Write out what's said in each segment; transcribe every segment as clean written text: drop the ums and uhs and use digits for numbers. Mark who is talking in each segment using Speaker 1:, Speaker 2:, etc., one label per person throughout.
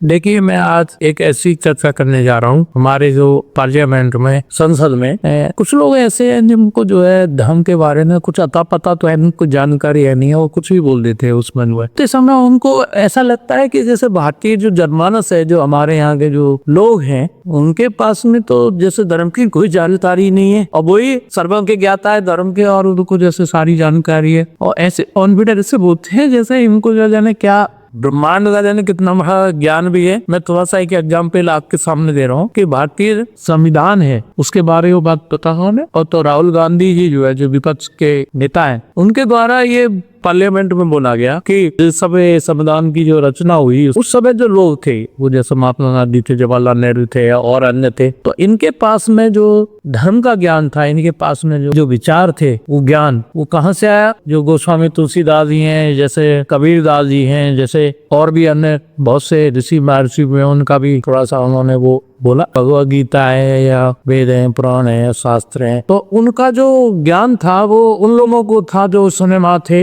Speaker 1: देखिए, मैं आज एक ऐसी चर्चा करने जा रहा हूँ। हमारे जो पार्लियामेंट में, संसद में कुछ लोग ऐसे हैं जिनको जो है धर्म के बारे में कुछ अता पता तो है नहीं, कुछ जानकारी है नहीं है, वो कुछ भी बोल देते हैं उसमें। तो इस समय उनको ऐसा लगता है कि जैसे भारतीय जो जनमानस है, जो हमारे यहाँ के जो लोग हैं, उनके पास में तो जैसे धर्म की कोई जानकारी नहीं है, और वही सर्वज्ञ के ज्ञाता है धर्म के, और उनको जैसे सारी जानकारी है, और ऐसे कॉन्फिडेंस से बोलते हैं जैसे इनको जो जाने क्या ब्रह्मांड का जाने कितना बड़ा ज्ञान भी है। मैं थोड़ा सा एक एग्जाम्पल आपके सामने दे रहा हूँ कि भारतीय संविधान है, उसके बारे में बात पता है। और तो राहुल गांधी जी जो है, जो विपक्ष के नेता हैं, उनके द्वारा ये पार्लियामेंट में बोला गया कि जिस समय संविधान की जो रचना हुई उस समय जो लोग थे, वो जैसे महात्मा गांधी थे, जवाहरलाल नेहरू थे और अन्य थे, तो इनके पास में जो धर्म का ज्ञान था, इनके पास में जो विचार थे, वो ज्ञान वो कहाँ से आया? जो गोस्वामी तुलसीदास जी हैं, जैसे कबीर दास जी हैं, जैसे और भी अन्य बहुत से ऋषि महर्षि में, उनका भी थोड़ा सा उन्होंने वो बोला। भगवद गीता है या वेद है, पुराण है, शास्त्र है, तो उनका जो ज्ञान था वो उन लोगों को था जो उस समय वहां थे,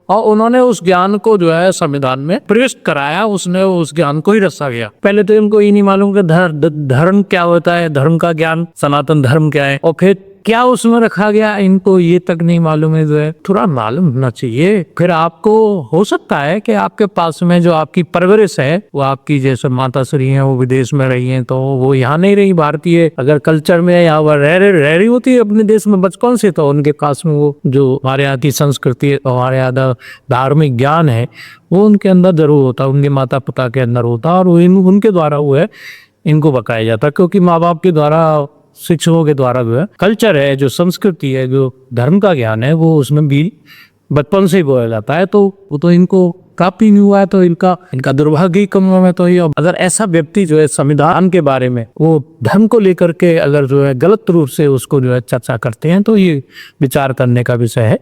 Speaker 1: और उन्होंने उस ज्ञान को जो है संविधान में प्रविष्ट कराया। उसने उस ज्ञान को ही रचा गया। पहले तो इनको ये नहीं मालूम कि धर्म क्या होता है, धर्म का ज्ञान, सनातन धर्म क्या है, और फिर क्या उसमें रखा गया, इनको ये तक नहीं मालूम है। जो है थोड़ा मालूम होना चाहिए। फिर आपको हो सकता है कि आपके पास में जो आपकी परवरिश है, वो आपकी जैसे माता श्री हैं, वो विदेश में रही हैं, तो वो यहाँ नहीं रही। भारतीय अगर कल्चर में यहाँ रह रही होती है अपने देश में बचपन से, तो उनके पास में वो जो हमारे यहाँ की संस्कृति, हमारे यहाँ धार्मिक ज्ञान है, वो उनके अंदर जरूर होता, उनके माता पिता के अंदर होता, और वो उनके द्वारा वो है इनको बकाया जाता, क्योंकि माँ बाप के द्वारा, शिक्षकों के द्वारा जो है कल्चर है, जो संस्कृति है, जो धर्म का ज्ञान है, वो उसमें भी बचपन से ही बोला जाता है। तो वो तो इनको काफी नहीं हुआ है, तो इनका दुर्भाग्य कम में तो ये। अगर ऐसा व्यक्ति जो है संविधान के बारे में, वो धर्म को लेकर के अगर जो है गलत रूप से उसको जो है चर्चा करते हैं, तो ये विचार करने का विषय है।